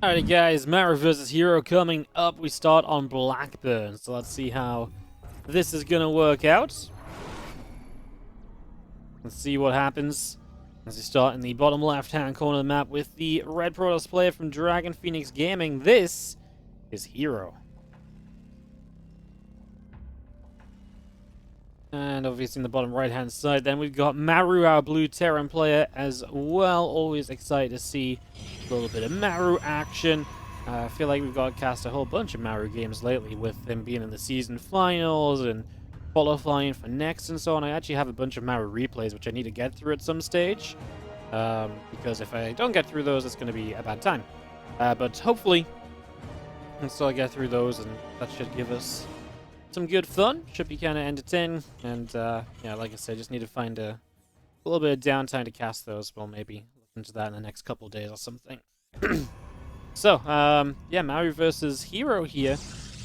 Alrighty guys, Maru versus herO coming up. We start on Blackburn, so let's see how this is gonna work out. Let's see what happens as we start in the bottom left-hand corner of the map with the Red Protoss player from Dragon Phoenix Gaming. This is herO. And obviously in the bottom right-hand side, then we've got Maru, our blue Terran player, as well. Always excited to see a little bit of Maru action. I feel like we've got to cast a whole bunch of Maru games lately, with him being in the season finals and qualifying for next and so on. I actually have a bunch of Maru replays, which I need to get through at some stage. Because if I don't get through those, it's going to be a bad time. But hopefully, until I get through those, and that should give us some good fun. Should be kind of entertaining. And yeah, like I said, just need to find a little bit of downtime to cast those. We'll maybe look into that in the next couple of days or something. So, yeah, Maru versus herO here.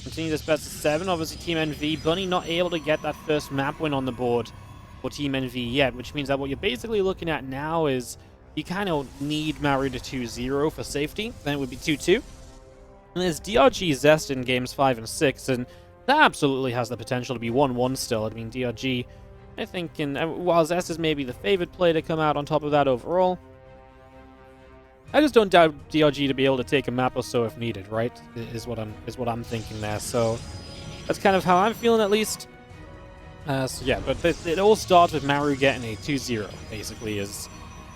Continue this best of 7. Obviously, Team NV. Bunny not able to get that first map win on the board for Team NV yet, which means that what you're basically looking at now is you kind of need Maru to 2-0 for safety. Then it would be 2-2. And there's DRG Zest in games 5 and 6, and that absolutely has the potential to be 1-1 still. I mean, DRG, I think, while Zest is maybe the favorite play to come out on top of that overall, I just don't doubt DRG to be able to take a map or so if needed, right? Is what I'm thinking there. So that's kind of how I'm feeling, at least. So yeah, but it all starts with Maru getting a 2-0. Basically, this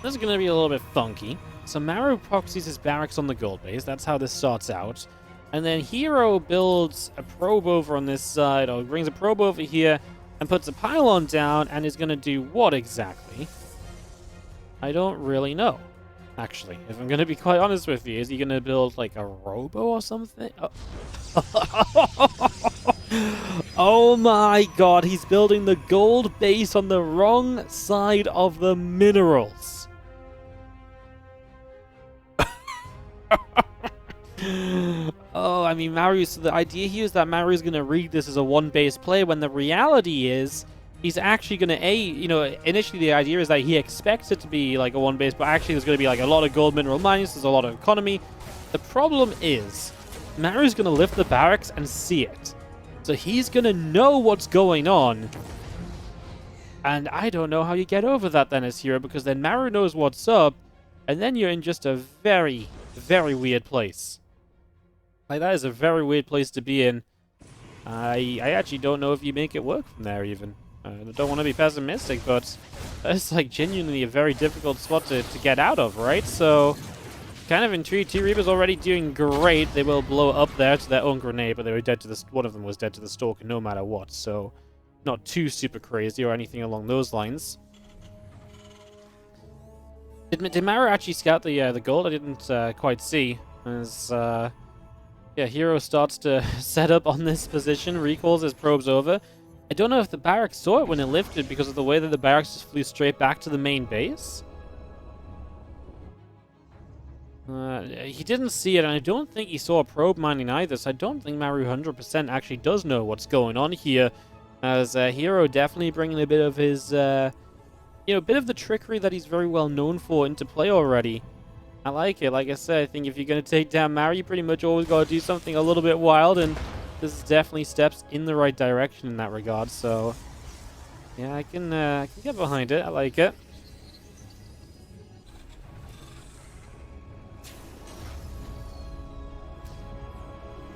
is going to be a little bit funky. So Maru proxies his barracks on the gold base. That's how this starts out. And then herO builds a probe over on this side, or brings a probe over here, and puts a pylon down, and is going to do what exactly? I don't really know, actually. If I'm going to be quite honest with you, is he going to build, like, a robo or something? Oh. Oh my god, he's building the gold base on the wrong side of the minerals. Oh, I mean, Maru, so the idea here is that Maru is going to read this as a one-base play, when the reality is he's actually going to, initially the idea is that he expects it to be like a one-base, but actually there's going to be like a lot of gold mineral mines, there's a lot of economy. The problem is, Maru's going to lift the barracks and see it. So he's going to know what's going on. And I don't know how you get over that then as herO, because then Maru knows what's up, and then you're in just a very, very weird place. Like, that is a very weird place to be in. I actually don't know if you make it work from there, even. I don't want to be pessimistic, but that's, like, genuinely a very difficult spot to get out of, right? So, kind of intrigued. Two Reapers already doing great. They will blow up there to their own grenade, but they were dead to the... One of them was dead to the Stalker no matter what, so not too super crazy or anything along those lines. Did Maru actually scout the gold? I didn't quite see. As, yeah, herO starts to set up on this position, recalls his probes over. I don't know if the barracks saw it when it lifted because of the way that the barracks just flew straight back to the main base. He didn't see it, and I don't think he saw a probe mining either, so I don't think Maru 100% actually does know what's going on here. As herO definitely bringing a bit of his, bit of the trickery that he's very well known for into play already. I like it. Like I said, I think if you're going to take down Maru, you pretty much always got to do something a little bit wild, and this is definitely steps in the right direction in that regard. So, yeah, I can get behind it. I like it.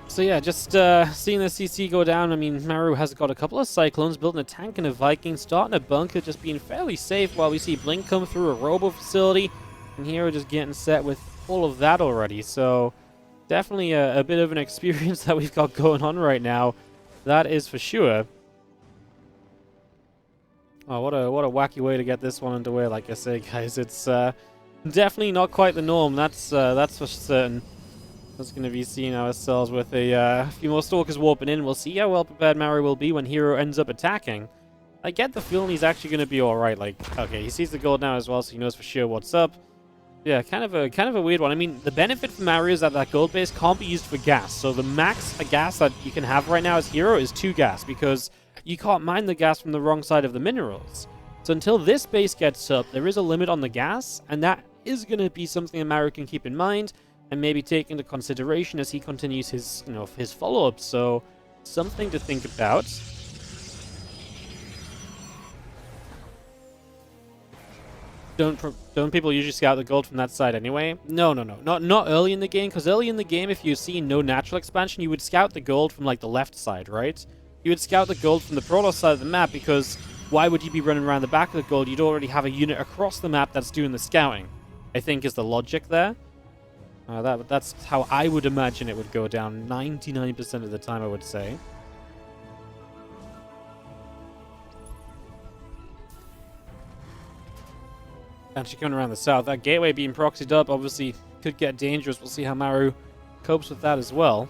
So yeah, just seeing the CC go down. I mean, Maru has got a couple of Cyclones, building a tank and a Viking, starting a bunker, just being fairly safe while we see Blink come through a robo facility. And herO just getting set with all of that already. So definitely a bit of an experience that we've got going on right now. That is for sure. Oh, what a wacky way to get this one underway, like I say, guys. It's definitely not quite the norm. That's for certain. That's going to be seeing ourselves with a few more Stalkers warping in. We'll see how well prepared Maru will be when herO ends up attacking. I get the feeling he's actually going to be alright. Like, okay, he sees the gold now as well, so he knows for sure what's up. Yeah, kind of a weird one. I mean, the benefit for Maru is that gold base can't be used for gas. So the max gas that you can have right now as herO is 2 gas, because you can't mine the gas from the wrong side of the minerals. So until this base gets up, there is a limit on the gas, and that is going to be something that Maru can keep in mind. and maybe take into consideration as he continues his, his follow-up. So something to think about. Don't people usually scout the gold from that side anyway? No, not early in the game, because early in the game, if you see no natural expansion, you would scout the gold from like the left side, right? You would scout the gold from the Protoss side of the map, because why would you be running around the back of the gold? You'd already have a unit across the map that's doing the scouting, I think is the logic there. That's how I would imagine it would go down 99% of the time, I would say. Actually coming around the south. That gateway being proxied up obviously could get dangerous. We'll see how Maru copes with that as well.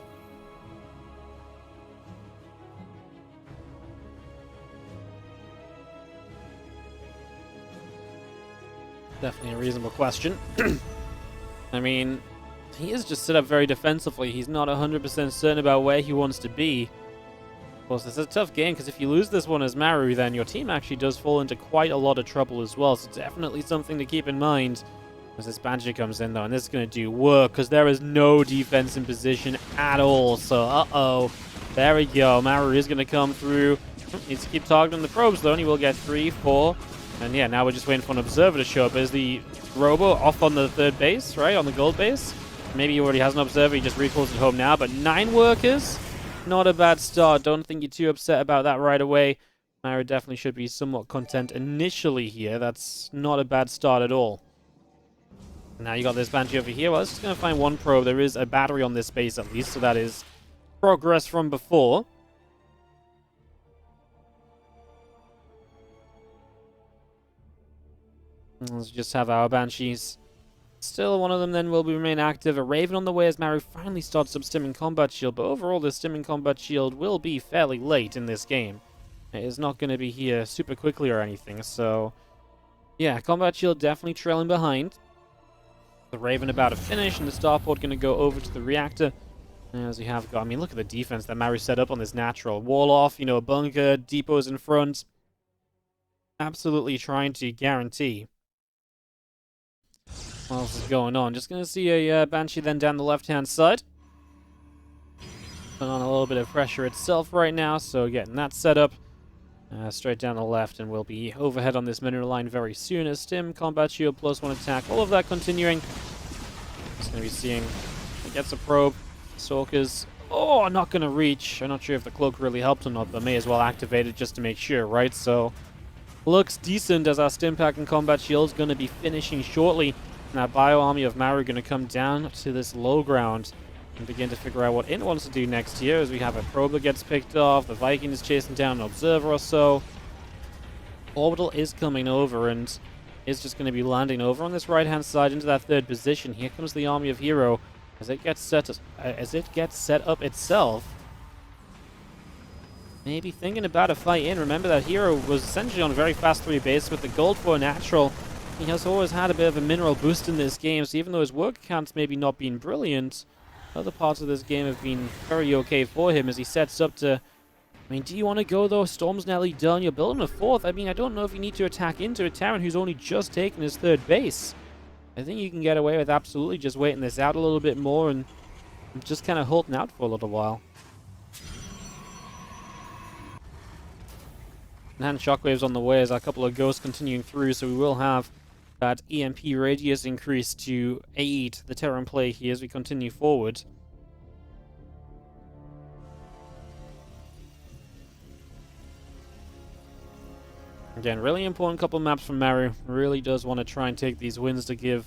Definitely a reasonable question. I mean, he is just set up very defensively. He's not 100% certain about where he wants to be. Of course, this is a tough game, because if you lose this one as Maru, then your team actually does fall into quite a lot of trouble as well. So definitely something to keep in mind as this Banshee comes in, though. And this is going to do work, because there is no defense in position at all. So, uh-oh. There we go. Maru is going to come through. Needs to keep targeting the probes, though, and he will get 3, 4. And yeah, now we're just waiting for an observer to show up. Is the Robo off on the third base, right? On the gold base? Maybe he already has an observer. He just recalls it home now. But 9 workers? Not a bad start. Don't think you're too upset about that right away. Maru definitely should be somewhat content initially here. That's not a bad start at all. Now you got this Banshee over here. Well, it's just going to find one probe. There is a battery on this base at least, so that is progress from before. Let's just have our Banshees. Still, one of them then will remain active. A Raven on the way as Maru finally starts up Stimming Combat Shield, but overall this Stimming Combat Shield will be fairly late in this game. It is not going to be here super quickly or anything, so yeah, Combat Shield definitely trailing behind. The Raven about to finish, and the Starport going to go over to the reactor. As we have got, I mean, look at the defense that Maru set up on this natural. Wall off, a bunker, depots in front. Absolutely trying to guarantee. What else is going on? Just going to see a Banshee then down the left-hand side. Put on a little bit of pressure itself right now, so getting that set up. Straight down the left, and we'll be overhead on this mineral line very soon. As Stim, Combat Shield, +1 attack, all of that continuing. Just going to be seeing he gets a probe. Stalkers. Oh, not going to reach. I'm not sure if the cloak really helped or not, but may as well activate it just to make sure, right? So, looks decent as our Stim Pack and Combat Shield is going to be finishing shortly. Now, Bio Army of Maru going to come down to this low ground and begin to figure out what it wants to do next here, as we have a probe that gets picked off, the Viking is chasing down an observer or so. Orbital is coming over and is just going to be landing over on this right-hand side into that third position. Here comes the army of herO as it gets set up itself. Maybe thinking about a fight in. Remember that herO was essentially on a very fast 3 base with the gold for a natural. He has always had a bit of a mineral boost in this game, so even though his work count's maybe not been brilliant, other parts of this game have been very okay for him as he sets up to... I mean, do you want to go, though? Storm's nearly done. You're building a 4th. I mean, I don't know if you need to attack into a Terran who's only just taken his 3rd base. I think you can get away with absolutely just waiting this out a little bit more and just kind of holding out for a little while. And Shockwave's on the way as a couple of ghosts continuing through, so we will have that EMP radius increase to aid the Terran play here as we continue forward. Again, really important couple maps from Maru. Really does want to try and take these wins to give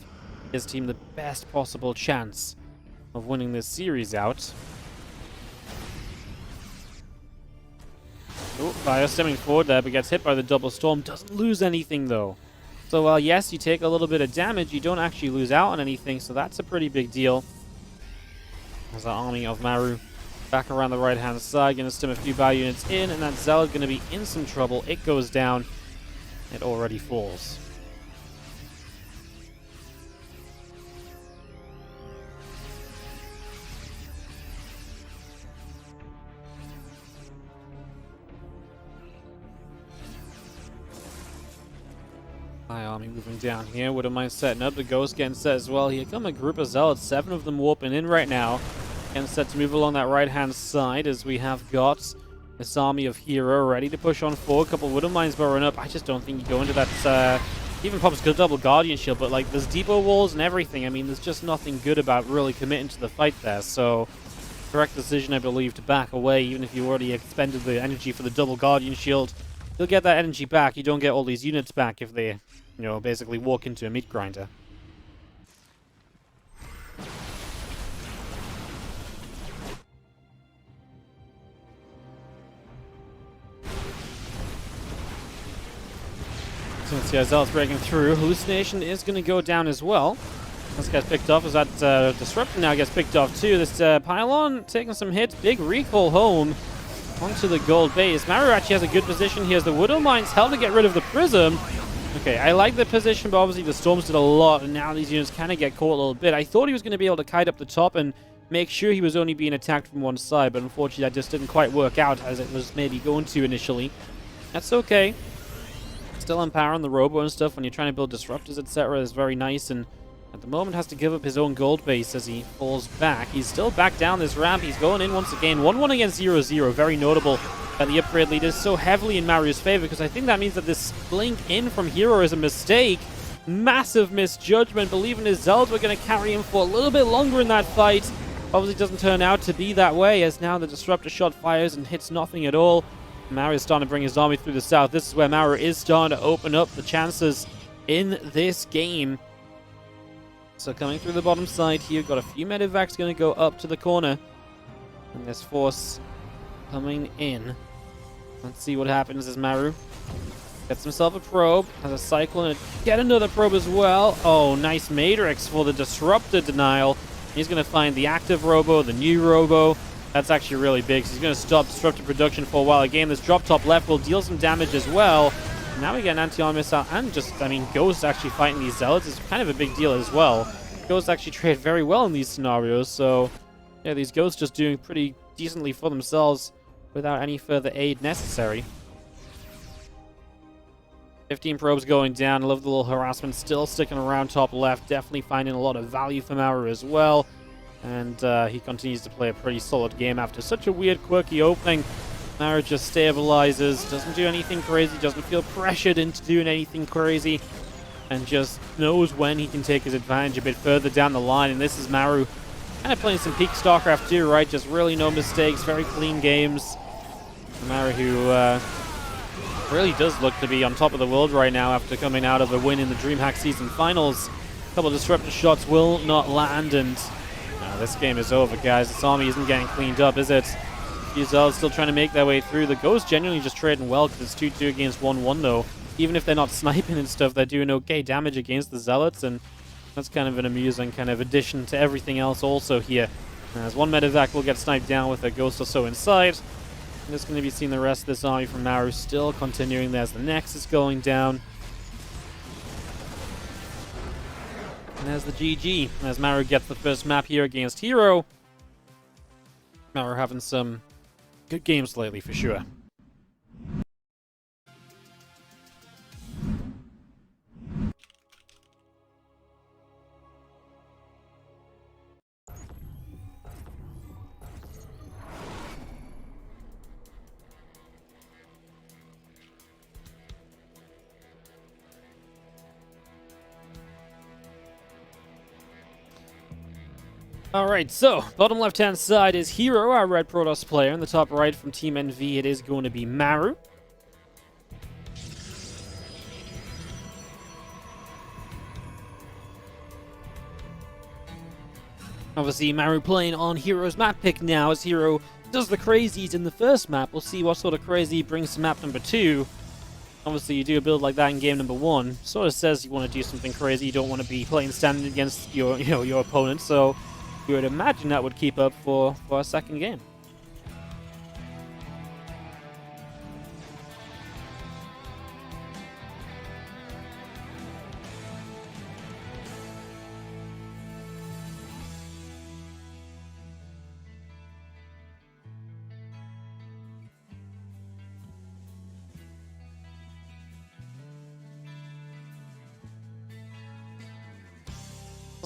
his team the best possible chance of winning this series out. Oh, Bio stemming forward there, but gets hit by the double storm. Doesn't lose anything, though. So while, yes, you take a little bit of damage, you don't actually lose out on anything, so that's a pretty big deal. As the army of Maru back around the right-hand side, going to stim a few Bio units in, and that Zealot going to be in some trouble. It goes down. It already falls. Entire army moving down here. Wouldn't mind setting up. The Ghost getting set as well. Here come a group of Zealots. 7 of them warping in right now. Getting set to move along that right-hand side as we have got this army of herO ready to push on forward. A couple of Wooden Mines burrowing up. I just don't think you go into that... even pops good double Guardian Shield, but like there's depot walls and everything. I mean, there's just nothing good about really committing to the fight there. So, correct decision, I believe, to back away, even if you already expended the energy for the double Guardian Shield. You'll get that energy back. You don't get all these units back if they, basically walk into a meat grinder. So let's see how Zealot's breaking through. Hallucination is going to go down as well. This gets picked off as that Disruptor now gets picked off too. This Pylon taking some hits. Big recall home onto the gold base. Maru actually has a good position. He has the Widow Mines held to get rid of the Prism. Okay, I like the position, but obviously the Storms did a lot, and now these units kind of get caught a little bit. I thought he was going to be able to kite up the top and make sure he was only being attacked from one side, but unfortunately that just didn't quite work out as it was maybe going to initially. That's okay. Still empowering the Robo and stuff when you're trying to build Disruptors, etc. is very nice, and at the moment has to give up his own gold base as he falls back. He's still back down this ramp. He's going in once again. 1-1 against 0-0. Very notable that the upgrade lead is so heavily in Maru's favor, because I think that means that this blink in from herO is a mistake. Massive misjudgment. Believing his Zealots were going to carry him for a little bit longer in that fight. Obviously doesn't turn out to be that way, as now the Disruptor shot fires and hits nothing at all. Maru is starting to bring his army through the south. This is where Maru is starting to open up the chances in this game. So coming through the bottom side here, got a few medevacs going to go up to the corner. And this force coming in. Let's see what happens as Maru gets himself a probe, has a Cyclone, and get another probe as well. Oh, nice Matrix for the Disruptor denial. He's going to find the active Robo, the new Robo. That's actually really big, so he's going to stop Disruptor production for a while. Again, this drop top left will deal some damage as well. Now we get an anti-armor missile, and Ghost actually fighting these Zealots is kind of a big deal as well. Ghosts actually trade very well in these scenarios, so yeah, these Ghosts just doing pretty decently for themselves without any further aid necessary. 15 probes going down. I love the little harassment still sticking around top left. Definitely finding a lot of value for Maru as well. And he continues to play a pretty solid game after such a weird, quirky opening. Maru just stabilizes, doesn't do anything crazy, doesn't feel pressured into doing anything crazy, and just knows when he can take his advantage a bit further down the line. And this is Maru kind of playing some peak StarCraft 2, right? Just really no mistakes, very clean games. Maru who really does look to be on top of the world right now after coming out of a win in the DreamHack Season Finals. A couple of Disruptor shots will not land, and this game is over, guys. This army isn't getting cleaned up, is it? Zealots still trying to make their way through. The Ghosts genuinely just trading well because it's 2-2 against 1-1, though. Even if they're not sniping and stuff, they're doing okay damage against the Zealots, and that's kind of an amusing kind of addition to everything else also here. As one medevac will get sniped down with a Ghost or so inside. I'm just going to be seeing the rest of this army from Maru still continuing. There's the Nexus going down. And there's the GG, as Maru gets the first map here against herO. Maru having some good games lately, for sure. Alright, so, bottom left-hand side is herO, our red Protoss player. In the top right from Team NV, it is going to be Maru. Obviously, Maru playing on herO's map pick now, as herO does the crazies in the first map. We'll see what sort of crazy he brings to map number 2. Obviously, you do a build like that in game number 1. Sort of says you want to do something crazy. You don't want to be playing standing against your, your opponent, so you would imagine that would keep up for a second game.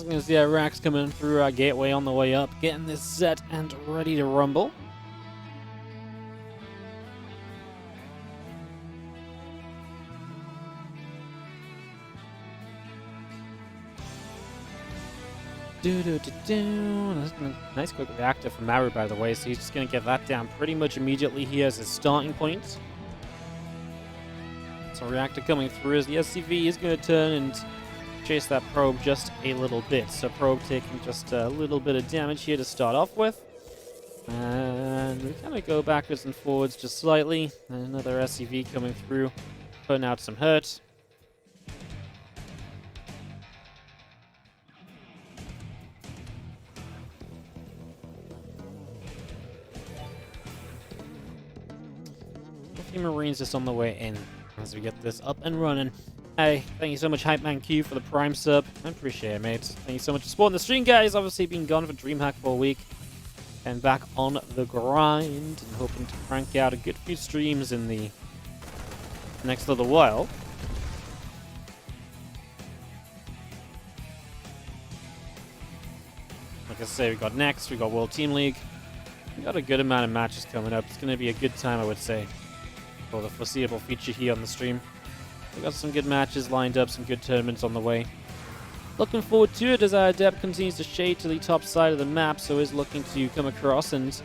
As long as the Rax coming through our gateway on the way up, getting this set and ready to rumble. Nice quick reactor from Maru, by the way, so he's just going to get that down pretty much immediately here as his starting point. So reactor coming through as the SCV is going to turn and chase that probe just a little bit. So probe taking just a little bit of damage here to start off with. And we kind of go backwards and forwards just slightly. And another SCV coming through, putting out some hurt. A few Marines just on the way in as we get this up and running. Hey, thank you so much, Hype Man Q, for the Prime sub. I appreciate it, mate. Thank you so much for supporting the stream, guys. Obviously, been gone for DreamHack for a week. And back on the grind. And hoping to crank out a good few streams in the next little while. Like I say, we got next. We got World Team League. We got a good amount of matches coming up. It's going to be a good time, I would say, for the foreseeable future here on the stream. We've got some good matches lined up, some good tournaments on the way. Looking forward to it as our Adept continues to shade to the top side of the map, so is looking to come across and,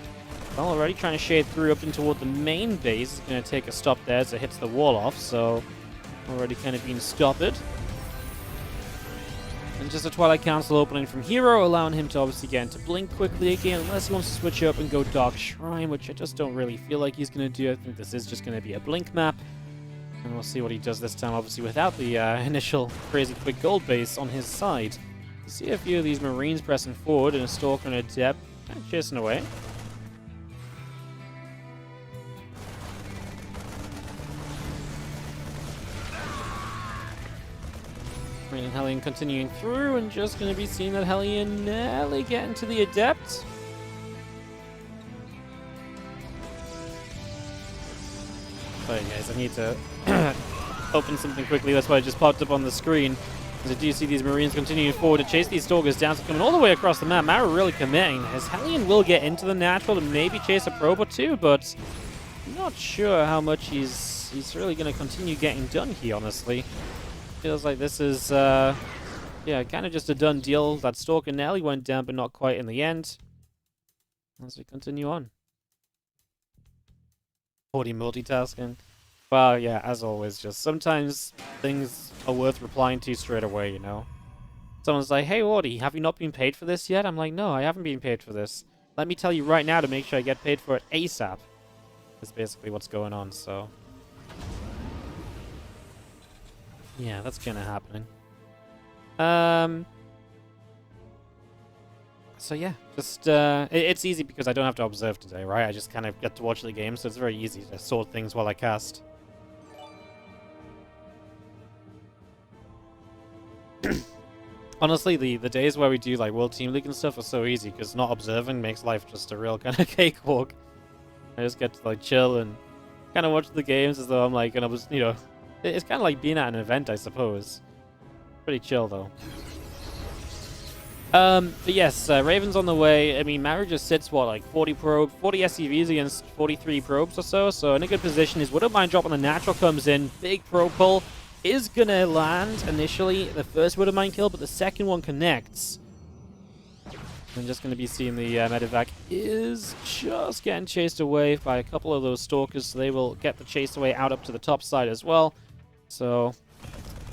well, already trying to shade through up and toward the main base. Is going to take a stop there as it hits the wall off, so already kind of being stopped. And just a Twilight Council opening from herO, allowing him to obviously get into Blink quickly again, unless he wants to switch up and go Dark Shrine, which I just don't really feel like he's going to do. I think this is just going to be a Blink map. And we'll see what he does this time, obviously without the initial crazy quick gold base on his side. You see a few of these Marines pressing forward and a Stalker and a Adept kind of chasing away. Marine and Hellion continuing through, and just going to be seeing that Hellion nearly getting to the Adept. Sorry guys, I need to open something quickly. That's why it just popped up on the screen. As I do see these Marines continuing forward to chase these Stalkers down, so coming all the way across the map. Maru really committing. As Hellion will get into the natural to maybe chase a probe or two, but I'm not sure how much he's really going to continue getting done here, honestly. Feels like this is, yeah, kind of just a done deal. That Stalker nearly went down, but not quite in the end. As we continue on. 40 multitasking. Well, yeah, as always, just sometimes things are worth replying to straight away, you know? Someone's like, hey, Wardy, have you not been paid for this yet? I'm like, no, I haven't been paid for this. Let me tell you right now to make sure I get paid for it ASAP. That's basically what's going on, so... yeah, that's kind of happening. So yeah, just it's easy because I don't have to observe today, right? I just kind of get to watch the game, so it's very easy to sort things while I cast. Honestly, the days where we do like World Team League and stuff are so easy because not observing makes life just a real kind of cakewalk. I just get to like chill and kind of watch the games as though I'm like, and I was, you know, it's kind of like being at an event, I suppose. Pretty chill though. But yes, Raven's on the way. I mean, Maru just sits, what, like 40 SCVs against 43 probes or so. So in a good position. His Wouldn't Mind drop on the natural comes in. Big probe pull is going to land initially. The first Wouldn't Mind kill, but the second one connects. I'm just going to be seeing the medevac is just getting chased away by a couple of those Stalkers. So they will get the chase away out up to the top side as well. So...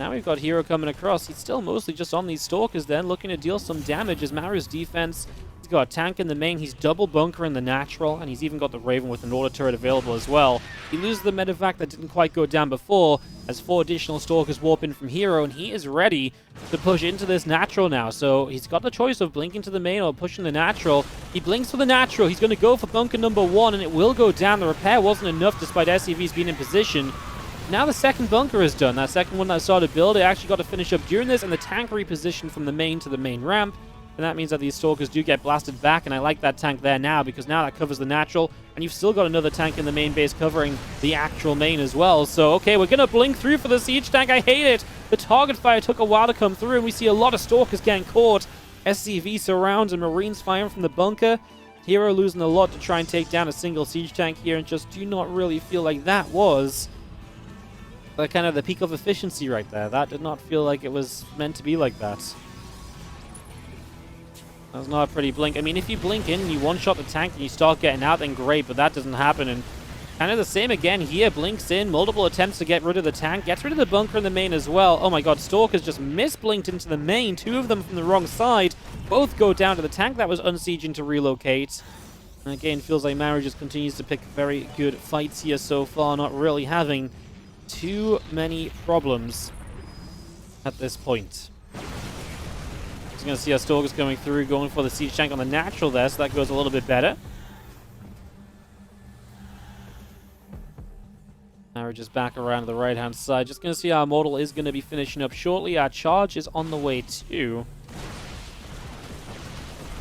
now we've got herO coming across. He's still mostly just on these Stalkers then, looking to deal some damage as Maru's defense. He's got a tank in the main, he's double bunker in the natural, and he's even got the Raven with an auto turret available as well. He loses the medevac that didn't quite go down before, as 4 additional Stalkers warp in from herO, and he is ready to push into this natural now. So he's got the choice of blinking to the main or pushing the natural. He blinks for the natural, he's going to go for bunker number 1, and it will go down. The repair wasn't enough despite SCVs being in position. Now the second bunker is done. That second one that started to build, it actually got to finish up during this, and the tank repositioned from the main to the main ramp. And that means that these Stalkers do get blasted back, and I like that tank there now, because now that covers the natural, and you've still got another tank in the main base covering the actual main as well. So, okay, we're going to blink through for the siege tank. I hate it. The target fire took a while to come through, and we see a lot of Stalkers getting caught. SCV surrounds and Marines firing from the bunker. herO losing a lot to try and take down a single siege tank here, and just do not really feel like that was kind of the peak of efficiency right there. That did not feel like it was meant to be like that. That was not a pretty blink. I mean, if you blink in and you one-shot the tank and you start getting out, then great, but that doesn't happen. And kind of the same again here. Blinks in, multiple attempts to get rid of the tank. Gets rid of the bunker in the main as well. Oh my god, Stalkers just misblinked into the main. Two of them from the wrong side. Both go down to the tank that was unsieging to relocate. And again, feels like Maru just continues to pick very good fights here so far. Not really having too many problems at this point. Just going to see our Stalkers coming through, going for the siege tank on the natural there, so that goes a little bit better. Now we're just back around to the right-hand side. Just going to see our Immortal is going to be finishing up shortly. Our charge is on the way too.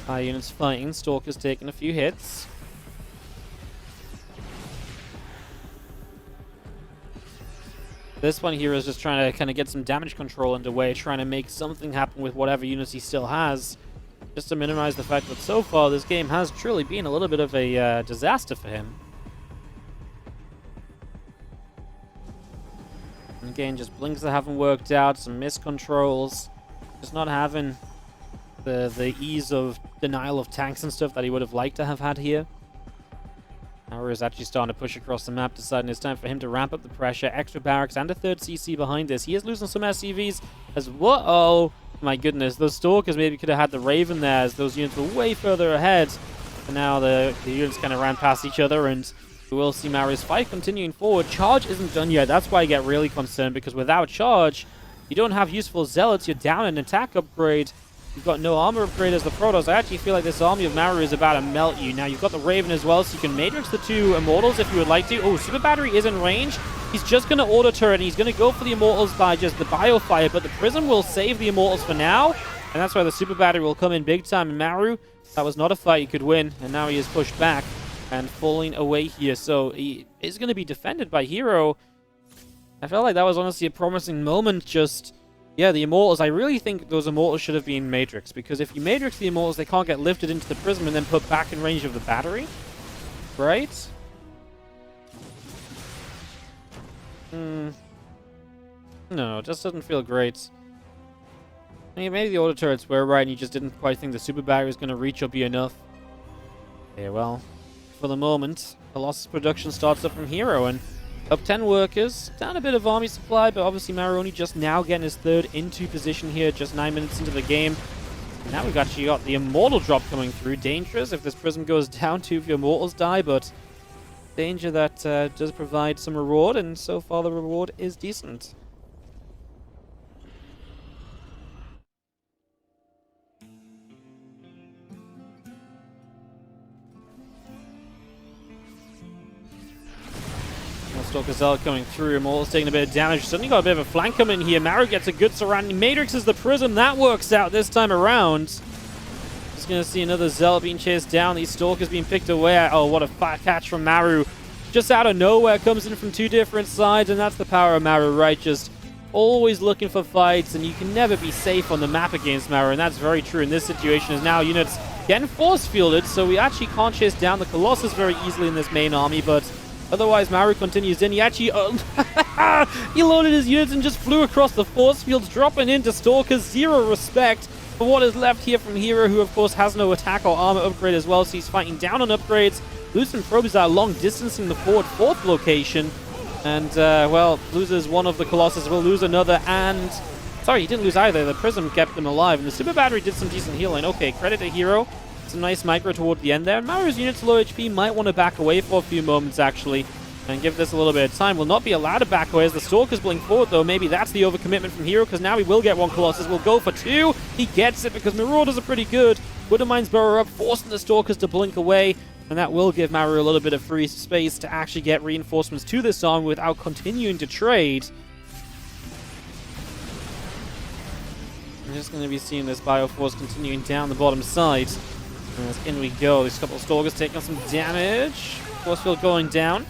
Our units fighting. Stalkers taking a few hits. This one here is just trying to kind of get some damage control underway, trying to make something happen with whatever units he still has, just to minimize the fact that so far this game has truly been a little bit of a disaster for him. And again, just blinks that haven't worked out, some miscontrols, just not having the ease of denial of tanks and stuff that he would have liked to have had here. Maru is actually starting to push across the map, deciding it's time for him to ramp up the pressure. Extra barracks and a third CC behind this. He is losing some SCVs as well. Oh my goodness, those Stalkers maybe could have had the Raven there, as those units were way further ahead. And now the units kind of ran past each other, and we will see Maru's fight continuing forward. Charge isn't done yet. That's why I get really concerned, because without charge, you don't have useful zealots. You're down an attack upgrade. You've got no armor upgrade as the Protoss. I actually feel like this army of Maru is about to melt you. Now, you've got the Raven as well, so you can Matrix the two Immortals if you would like to. Oh, Super Battery is in range. He's just going to auto turret, and he's going to go for the Immortals by just the Biofire, but the Prism will save the Immortals for now, and that's why the Super Battery will come in big time. And Maru, that was not a fight he could win, and now he is pushed back and falling away here. So he is going to be defended by herO. I felt like that was honestly a promising moment. Just, yeah, the Immortals. I really think those Immortals should have been Matrix, because if you Matrix the Immortals, they can't get lifted into the Prism and then put back in range of the battery. Right? No, it just doesn't feel great. I mean, maybe the auto turrets were right and you just didn't quite think the Super Battery was going to reach or be enough. Yeah, well, for the moment, Colossus production starts up from herO, and up 10 workers, down a bit of army supply, but obviously Maru only just now getting his third into position here, just 9 minutes into the game. Now we've actually got the Immortal drop coming through. Dangerous if this Prism goes down, 2 of your Immortals die, but danger that does provide some reward, and so far the reward is decent. Stalker Zealot coming through. Immortal's taking a bit of damage. Suddenly got a bit of a flank coming in here. Maru gets a good surrounding. Matrix is the Prism. That works out this time around. Just going to see another Zealot being chased down. These Stalkers being picked away. Oh, what a fat catch from Maru. Just out of nowhere. Comes in from 2 different sides. And that's the power of Maru, right? Just always looking for fights. And you can never be safe on the map against Maru. And that's very true in this situation, as now units getting force-fielded. So we actually can't chase down the Colossus very easily in this main army. But otherwise, Maru continues in. He actually he loaded his units and just flew across the force fields, dropping into Stalkers. Zero respect for what is left here from herO, who, of course, has no attack or armor upgrade as well, so he's fighting down on upgrades. Losing probes are long distancing the forward 4th location. And, well, loses one of the Colossus, will lose another, and... Sorry, he didn't lose either. The Prism kept them alive, and the Super Battery did some decent healing. Okay, credit to herO. Some nice micro toward the end there. Maru's units low HP might want to back away for a few moments, actually, and give this a little bit of time. Will not be allowed to back away as the Stalkers blink forward, though. Maybe that's the overcommitment from herO, because now he will get one Colossus. Will go for 2. He gets it because Marauders are pretty good. Widowmines burrow up, forcing the Stalkers to blink away, and that will give Maru a little bit of free space to actually get reinforcements to this army without continuing to trade. I'm just going to be seeing this Bioforce continuing down the bottom side. And in we go. There's a couple of Stalkers taking some damage. Force field going down.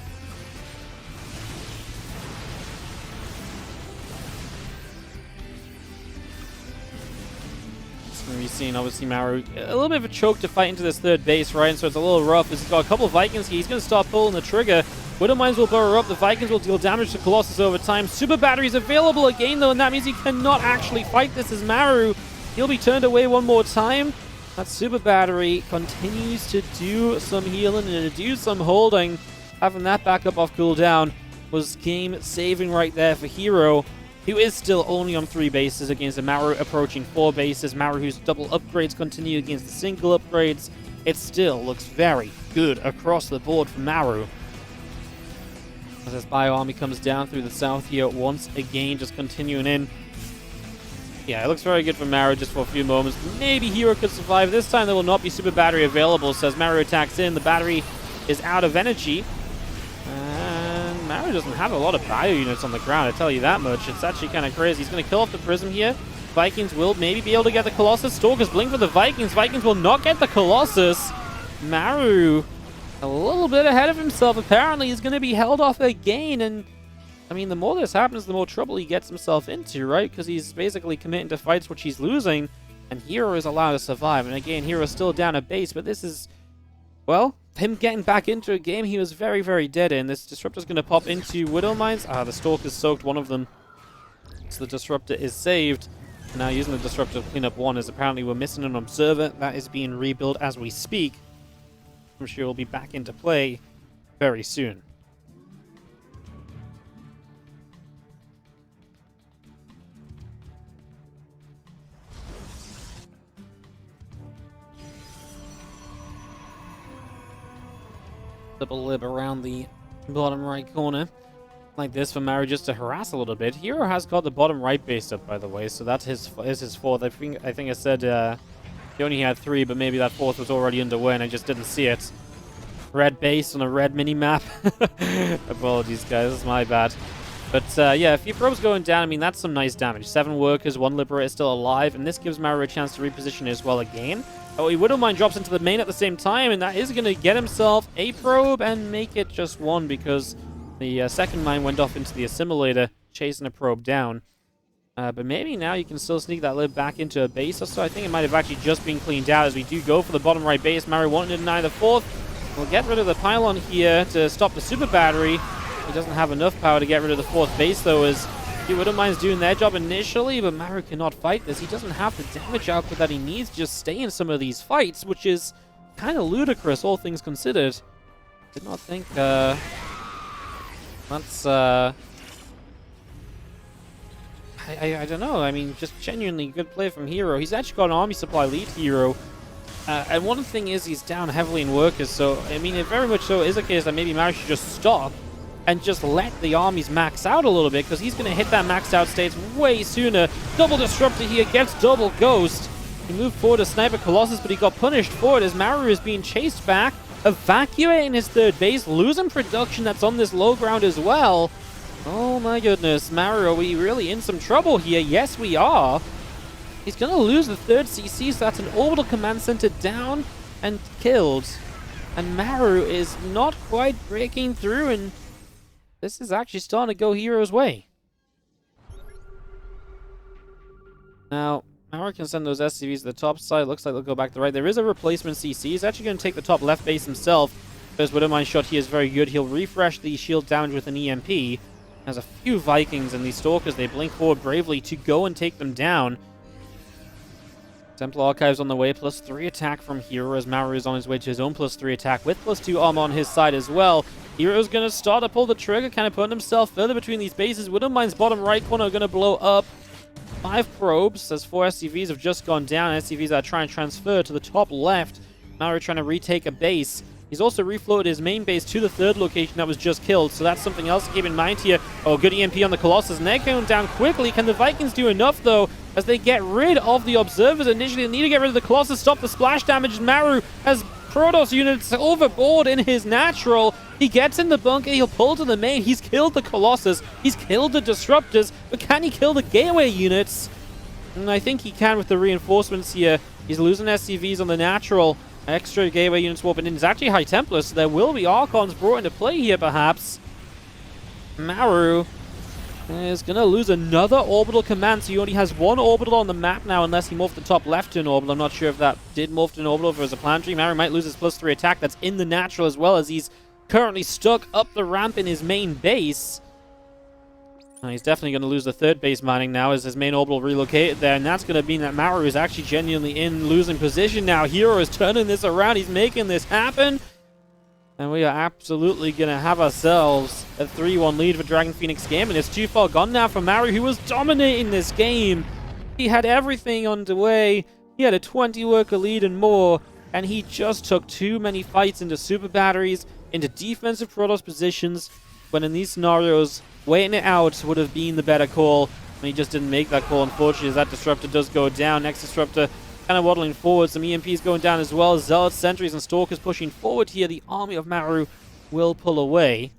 seeing, obviously, Maru a little bit of a choke to fight into this third base, right? And so it's a little rough. He's got a couple of Vikings here. He's going to start pulling the trigger. Widow Mines will burrow up. The Vikings will deal damage to Colossus over time. Super Battery's available again, though, and that means he cannot actually fight this as Maru. He'll be turned away one more time. That Super Battery continues to do some healing and to do some holding. Having that back up off cooldown was game-saving right there for herO, who is still only on 3 bases against a Maru approaching 4 bases. Maru, whose double upgrades continue against the single upgrades. It still looks very good across the board for Maru. As this Bio Army comes down through the south here once again, just continuing in. Yeah, it looks very good for Maru just for a few moments. Maybe herO could survive. This time there will not be Super Battery available, so as Maru attacks in, the battery is out of energy. And Maru doesn't have a lot of bio units on the ground, I tell you that much. It's actually kind of crazy. He's going to kill off the Prism here. Vikings will maybe be able to get the Colossus. Stalkers blink for the Vikings. Vikings will not get the Colossus. Maru, a little bit ahead of himself. Apparently, he's going to be held off again. And, I mean, the more this happens, the more trouble he gets himself into, right? Because he's basically committing to fights which he's losing. And herO is allowed to survive. And again, herO's still down a base. But this is, well, him getting back into a game he was very, very dead in. This Disruptor's going to pop into Widow Mines. Ah, the Stalker's soaked one of them. So the Disruptor is saved. Now using the Disruptor to clean up one, as apparently we're missing an Observer. That is being rebuilt as we speak. I'm sure will be back into play very soon. Double lib around the bottom right corner. Like this for Maru just to harass a little bit. herO has got the bottom right base up, by the way, so that's his fourth. I think I said he only had 3, but maybe that fourth was already underway and I just didn't see it. Red base on a red mini-map. Apologies, guys. That's my bad. But, yeah, a few probes going down. I mean, that's some nice damage. 7 workers, 1 Liberator still alive, and this gives Maru a chance to reposition as well again. Oh, he Widow Mine drops into the main at the same time, and that is going to get himself a probe and make it just 1 because the second mine went off into the assimilator, chasing a probe down. But maybe now you can still sneak that lib back into a base or so. I think it might have actually just been cleaned out as we do go for the bottom right base. Maru wanted to deny the fourth. We'll get rid of the pylon here to stop the Super Battery. He doesn't have enough power to get rid of the fourth base, though, as the Widow Mine's doing their job initially, but Maru cannot fight this. He doesn't have the damage output that he needs to just stay in some of these fights, which is kind of ludicrous, all things considered. Did not think, that's, I don't know. I mean, just genuinely good play from herO. He's actually got an army supply lead, herO. And one thing is he's down heavily in workers, so, I mean, it very much so is a case that maybe Maru should just stop and just let the armies max out a little bit, because he's going to hit that maxed out stage way sooner. Double Disruptor here, gets double Ghost. He moved forward to snipe a Colossus, but he got punished for it as Maru is being chased back, evacuating his third base, losing production that's on this low ground as well. Oh my goodness, Maru, are we really in some trouble here? Yes, we are. He's going to lose the third CC, so that's an orbital command center down and killed. And Maru is not quite breaking through, and this is actually starting to go herO's way. Now, Maru can send those SCVs to the top side. Looks like they'll go back to the right. There is a replacement CC. He's actually going to take the top left base himself. First Widow Mine shot here is very good. He'll refresh the shield damage with an EMP. Has a few Vikings and these Stalkers. They blink forward bravely to go and take them down. Templar Archives on the way, +3 attack from herO as Maru is on his way to his own +3 attack with +2 armor on his side as well. herO's going to start to pull the trigger, kind of putting himself further between these bases. Widow Mine's bottom right corner are going to blow up. 5 probes, as 4 SCVs have just gone down. SCVs are trying to transfer to the top left. Maru trying to retake a base. He's also refloated his main base to the third location that was just killed, so that's something else to keep in mind here. Oh, good EMP on the Colossus, and they're going down quickly. Can the Vikings do enough, though, as they get rid of the Observers initially? They need to get rid of the Colossus, stop the splash damage. Maru has Protoss units overboard in his natural. He gets in the bunker, he'll pull to the main. He's killed the Colossus, he's killed the Disruptors, but can he kill the Gateway units? And I think he can with the reinforcements here. He's losing SCVs on the natural. Extra Gateway units swapping in. It's actually High Templar, so there will be Archons brought into play here, perhaps. Maru is going to lose another orbital command, so he only has one orbital on the map now, unless he morphed the top left to an orbital. I'm not sure if that did morph to an orbital, if it was a planetary. Maru might lose his +3 attack that's in the natural, as well as he's currently stuck up the ramp in his main base. He's definitely going to lose the third base mining now as his main orbital relocated there, and that's going to mean that Maru is actually genuinely in losing position now. herO is turning this around. He's making this happen. And we are absolutely going to have ourselves a 3-1 lead for Dragon Phoenix Gaming. It's too far gone now for Maru, who was dominating this game. He had everything underway. He had a 20 worker lead and more, and he just took too many fights into super batteries, into defensive Protoss positions, when in these scenarios, waiting it out would have been the better call. And he just didn't make that call, unfortunately, as that Disruptor does go down. Next Disruptor kind of waddling forward. Some EMPs going down as well. Zealots, Sentries, and Stalkers pushing forward here. The army of Maru will pull away.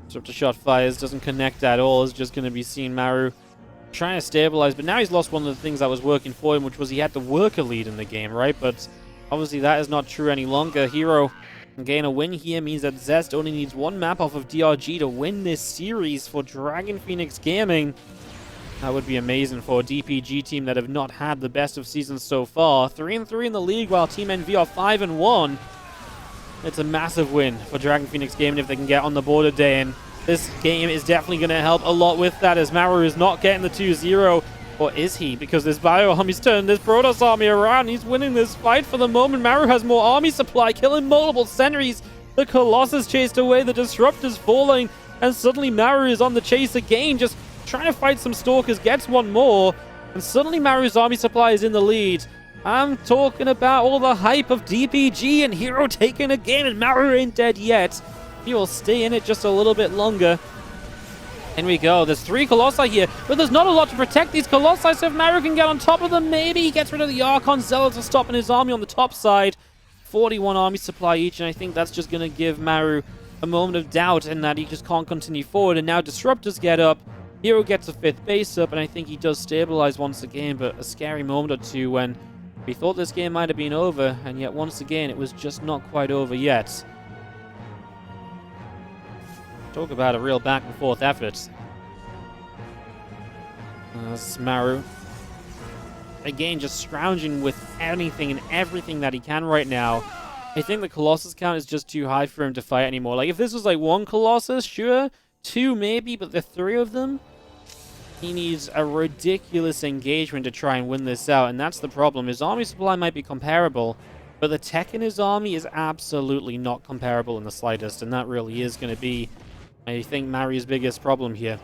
Disruptor shot fires, doesn't connect at all. It's just going to be seeing Maru trying to stabilize, but now he's lost one of the things that was working for him, which was he had the worker lead in the game, right? But obviously that is not true any longer. herO can gain a win here, means that Zest only needs one map off of DRG to win this series for Dragon Phoenix Gaming. That would be amazing for a DPG team that have not had the best of seasons so far. 3-3 in the league, while Team NV are 5-1. It's a massive win for Dragon Phoenix Gaming if they can get on the board today, and this game is definitely going to help a lot with that, as Maru is not getting the 2-0. Or is he? Because this Bio Army's turned this Protoss army around. He's winning this fight for the moment. Maru has more army supply, killing multiple sentries. The Colossus chased away, the Disruptor's falling, and suddenly Maru is on the chase again, just trying to fight some Stalkers, gets one more, and suddenly Maru's army supply is in the lead. I'm talking about all the hype of DPG and herO taking a game, and Maru ain't dead yet. He will stay in it just a little bit longer. In we go. There's 3 Colossi here, but there's not a lot to protect these Colossi, so if Maru can get on top of them, maybe he gets rid of the Archon. Zealots are stopping his army on the top side. 41 army supply each, and I think that's just going to give Maru a moment of doubt in that he just can't continue forward, and now Disruptors get up. herO gets a 5th base up, and I think he does stabilize once again, but a scary moment or two when we thought this game might have been over, and yet once again it was just not quite over yet. Talk about a real back and forth effort. Maru again just scrounging with anything and everything that he can right now. I think the Colossus count is just too high for him to fight anymore. Like, if this was like 1 Colossus, sure, 2 maybe, but the 3 of them, he needs a ridiculous engagement to try and win this out, and that's the problem. His army supply might be comparable, but the tech in his army is absolutely not comparable in the slightest, and that really is going to be, I think, Maru's biggest problem here.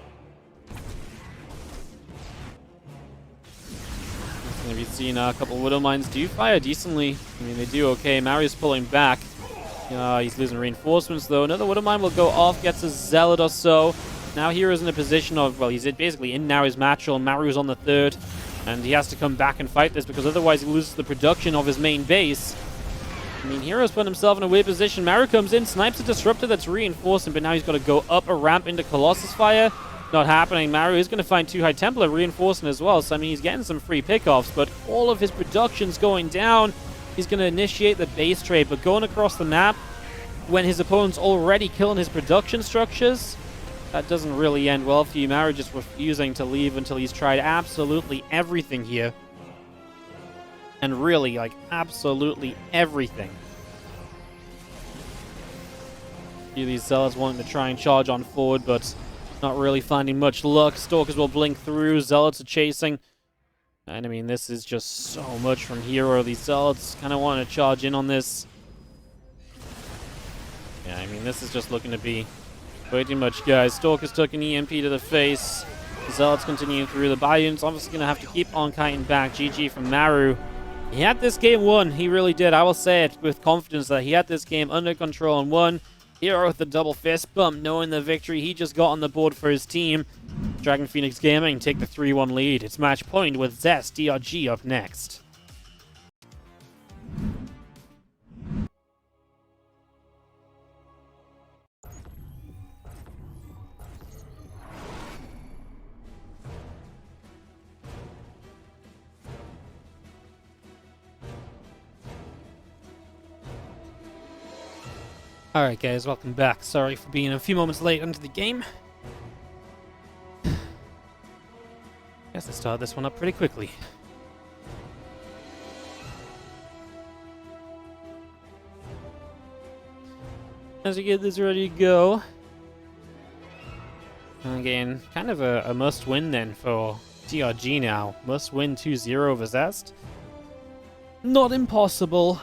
We've seen a couple Widow Mines do fire decently. I mean, they do okay. Maru's pulling back. He's losing reinforcements, though. Another Widow Mine will go off, gets a Zealot or so. Now hero's in a position of, well, he's basically in now his matchel, and Maru's on the 3rd. And he has to come back and fight this, because otherwise he loses the production of his main base. I mean, hero's put himself in a weird position. Maru comes in, snipes a Disruptor that's reinforcing, but now he's got to go up a ramp into Colossus fire. Not happening. Maru is going to find 2 High Templar reinforcing as well, so I mean, he's getting some free pickoffs, but all of his production's going down. He's going to initiate the base trade, but going across the map when his opponent's already killing his production structures, that doesn't really end well for you. Maru just refusing to leave until he's tried absolutely everything here. And really, like, absolutely everything. A few of these Zealots wanting to try and charge on forward, but not really finding much luck. Stalkers will blink through. Zealots are chasing. And I mean, this is just so much from herO. These Zealots kind of want to charge in on this. Yeah, I mean, this is just looking to be way too much, guys. Stalkers took an EMP to the face. Zealots continuing through. The Bayon's obviously going to have to keep on kiting back. GG from Maru. He had this game won. He really did. I will say it with confidence that he had this game under control and won. herO with the double fist bump, knowing the victory he just got on the board for his team. Dragon Phoenix Gaming take the 3-1 lead. It's match point with Zest DRG up next. Alright guys, welcome back. Sorry for being a few moments late into the game. Guess I started this one up pretty quickly. As we get this ready to go. And again, kind of a must-win then for TRG now. Must-win 2-0 over Zest. Not impossible,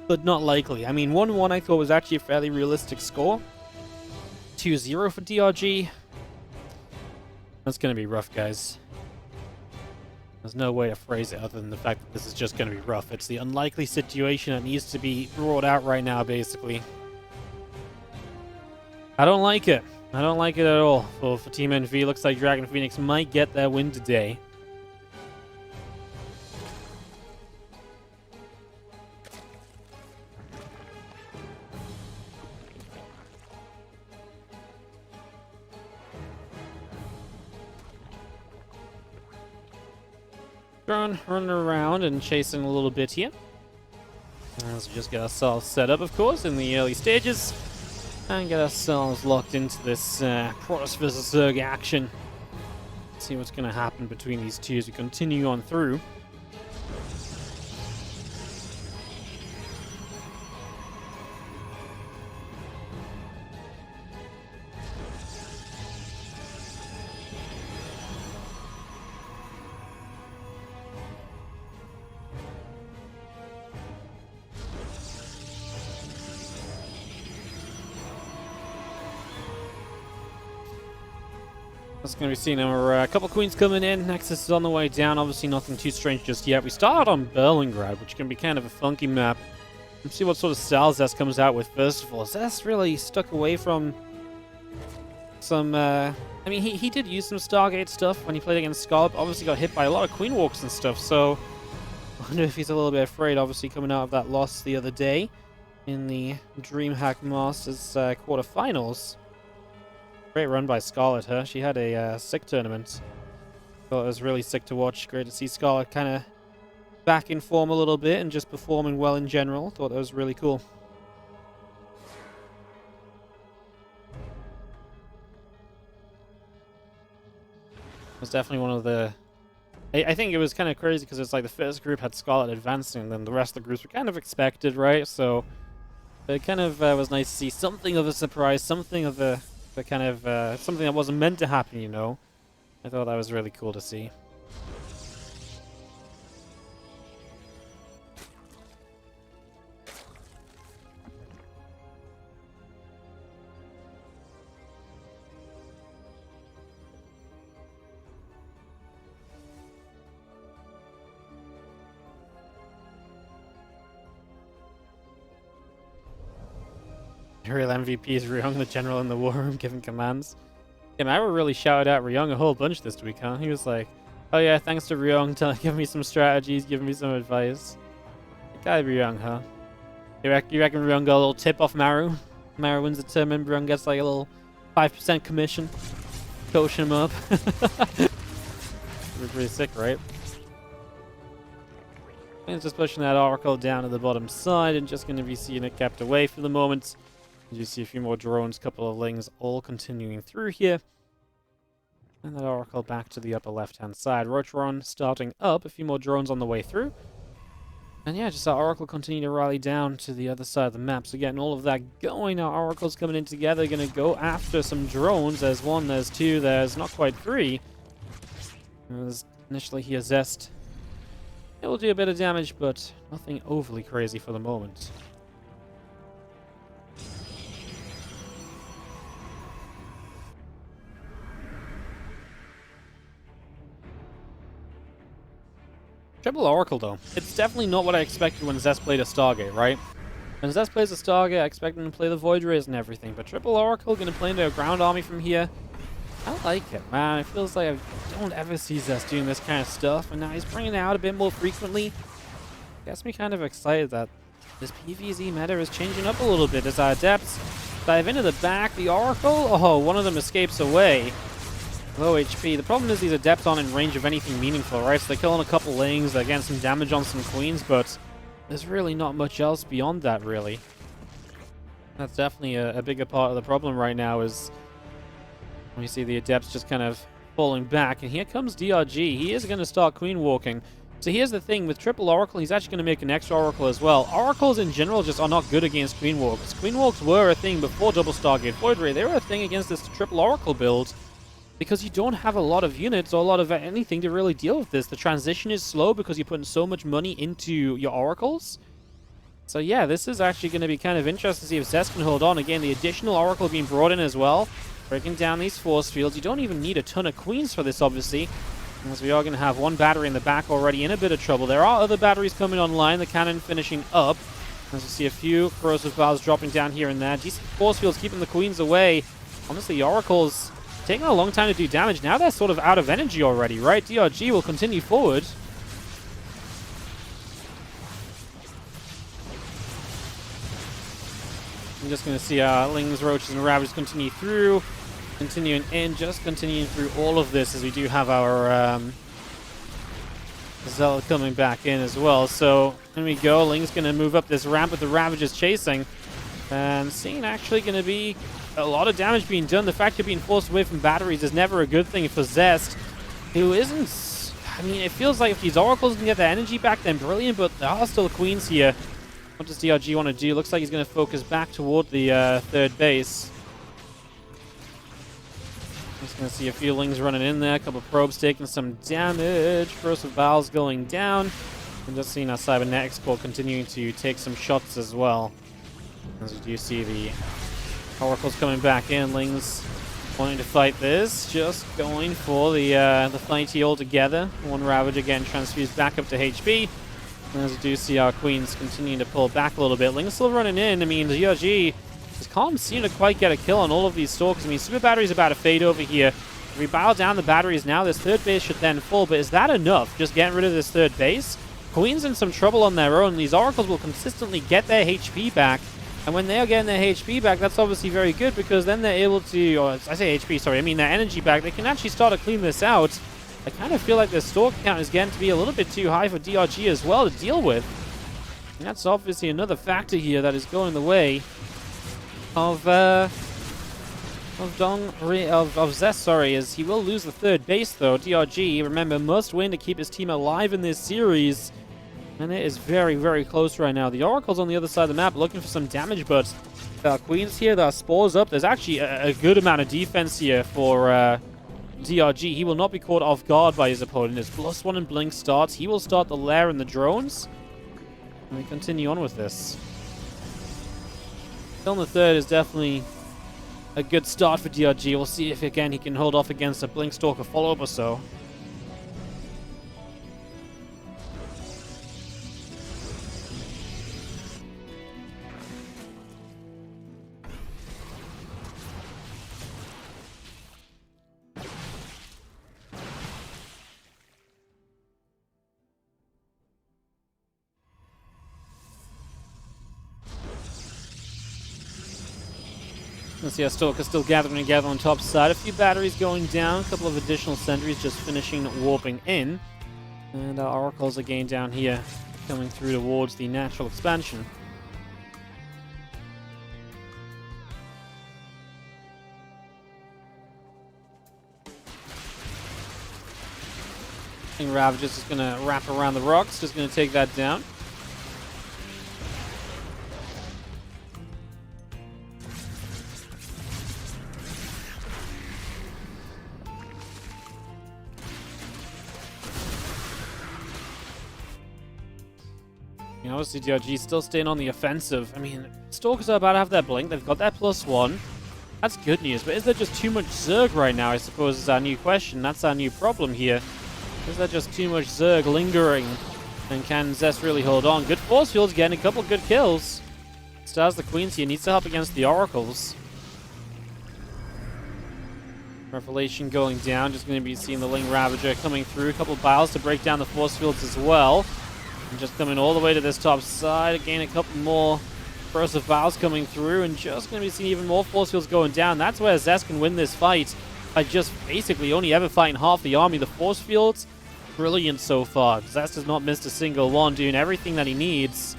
but not likely. I mean, 1-1 I thought was actually a fairly realistic score. 2-0 for TRG. That's going to be rough, guys. There's no way to phrase it other than the fact that this is just going to be rough. It's the unlikely situation that needs to be brought out right now, basically. I don't like it. I don't like it at all for Team NV. Looks like Dragon Phoenix might get their win today. Running around and chasing a little bit here. As we just get ourselves set up, of course, in the early stages. And get ourselves locked into this Protoss vs. Zerg action. See what's going to happen between these two as we continue on through. That's going to be seeing our couple queens coming in. Nexus is on the way down. Obviously nothing too strange just yet. We start on Berlingrad, which can be kind of a funky map. Let's see what sort of style Zest comes out with first of all. Zest really stuck away from some... I mean, he did use some Stargate stuff when he played against Scarlet. Obviously got hit by a lot of Queen Walks and stuff, so... I wonder if he's a little bit afraid, obviously, coming out of that loss the other day in the DreamHack Masters quarterfinals. Great run by Scarlet, huh? She had a sick tournament. Thought it was really sick to watch. Great to see Scarlet kind of back in form a little bit and just performing well in general. Thought that was really cool. It was definitely one of the... I think it was kind of crazy because it's like the first group had Scarlet advancing and then the rest of the groups were kind of expected, right? So it kind of was nice to see something of a surprise, something of a... But kind of something that wasn't meant to happen, you know. I thought that was really cool to see. Real MVP is Ryung, the general in the war room, giving commands. Yeah, Maru really shouted out Ryung a whole bunch this week, huh? He was like, oh yeah, thanks to Ryung to give me some strategies, giving me some advice. The guy Ryung, huh? You reckon Ryung got a little tip off Maru? Maru wins the tournament, Ryung gets like a little 5% commission. Coaching him up. Pretty sick, right? And just pushing that Oracle down to the bottom side and just going to be seeing it kept away for the moment. You see a few more drones, couple of lings, all continuing through here. And that Oracle back to the upper left-hand side. Rotron starting up, a few more drones on the way through. And yeah, just our Oracle continue to rally down to the other side of the map. So getting all of that going, our Oracle's coming in together, going to go after some drones. There's one, there's two, there's not quite three. There's initially here Zest. It will do a bit of damage, but nothing overly crazy for the moment. Triple Oracle, though. It's definitely not what I expected when Zest played a Stargate, right? When Zest plays a Stargate, I expect him to play the Void Rays and everything, but Triple Oracle going to play into a ground army from here. I like it, man. It feels like I don't ever see Zest doing this kind of stuff, and now he's bringing it out a bit more frequently. Gets me kind of excited that this PvZ meta is changing up a little bit as our Adepts dive into the back. The Oracle, oh, one of them escapes away. Low HP. The problem is these Adepts aren't in range of anything meaningful, right? So they're killing a couple lings, they're getting some damage on some queens, but there's really not much else beyond that, really. That's definitely a bigger part of the problem right now is we see the Adepts just kind of falling back. And here comes DRG. He is going to start Queen walking. So here's the thing. With Triple Oracle, he's actually going to make an extra Oracle as well. Oracles in general just are not good against Queen Walks. Queen Walks were a thing before Double Stargate Void Ray. They were a thing against this Triple Oracle build because you don't have a lot of units or a lot of anything to really deal with this. The transition is slow because you're putting so much money into your Oracles. So yeah, this is actually going to be kind of interesting to see if Zest can hold on. Again, the additional Oracle being brought in as well. Breaking down these force fields. You don't even need a ton of Queens for this, obviously, as we are going to have one battery in the back already in a bit of trouble. There are other batteries coming online. The cannon finishing up. As we see a few corrosive valves dropping down here and there. Decent force fields keeping the Queens away. Honestly, the Oracle's taking a long time to do damage. Now they're sort of out of energy already, right? DRG will continue forward. I'm just going to see Lings, Roaches, and Ravagers continue through. Continuing in, just continuing through all of this as we do have our Zealot coming back in as well. So, here we go. Ling's going to move up this ramp with the Ravagers chasing. And seeing actually going to be a lot of damage being done. The fact you're being forced away from batteries is never a good thing for Zest, who isn't... I mean, it feels like if these Oracles can get their energy back, then brilliant, but there are still Queens here. What does DRG want to do? Looks like he's going to focus back toward the third base. Just going to see a few Lings running in there. A couple probes taking some damage. Corrosive Valves going down. And just seeing our Cybernetics Core continuing to take some shots as well. As you do see the Oracles coming back in. Lings wanting to fight this. Just going for the fight here altogether. One Ravage again transfused back up to HP. And as you do see our Queens continuing to pull back a little bit. Ling's still running in. I mean, the DRG just can't seem to quite get a kill on all of these Stalkers. I mean, Super Battery's about to fade over here. If we bow down the batteries now, this third base should then fall. But is that enough? Just getting rid of this third base? Queen's in some trouble on their own. These Oracles will consistently get their HP back. And when they are getting their HP back, that's obviously very good because then they're able to, or I say HP, sorry, I mean their energy back. They can actually start to clean this out. I kind of feel like their Stalker count is getting to be a little bit too high for DRG as well to deal with. And that's obviously another factor here that is going the way of Zest, sorry, as he will lose the third base though. DRG, remember, must win to keep his team alive in this series. And it is very, very close right now. The Oracle's on the other side of the map looking for some damage, but there are Queens here, there are Spores up. There's actually a good amount of defense here for DRG. He will not be caught off guard by his opponent. His +1 and Blink starts. He will start the Lair and the drones. And we continue on with this. Still in the third is definitely a good start for DRG. We'll see if, again, he can hold off against a Blink Stalker follow-up or so. Let's see our Stalker still gathering together on top side. A few batteries going down. A couple of additional sentries just finishing warping in. And our Oracles again down here coming through towards the natural expansion. I think Ravager's just going to wrap around the rocks. Just going to take that down. Obviously, DRG still staying on the offensive. I mean, Stalkers are about to have their Blink. They've got their +1. That's good news. But is there just too much Zerg right now, I suppose, is our new question. That's our new problem here. Is there just too much Zerg lingering? And can Zest really hold on? Good force fields, getting a couple good kills. Stars the Queens here. Needs to help against the Oracles. Revelation going down. Just going to be seeing the Ling Ravager coming through. A couple Biles to break down the force fields as well. And just coming all the way to this top side. Again, a couple more corrosive Vials coming through. And just going to be seeing even more force fields going down. That's where Zest can win this fight by just basically only ever fighting half the army. The force fields, brilliant so far. Zest has not missed a single one, doing everything that he needs.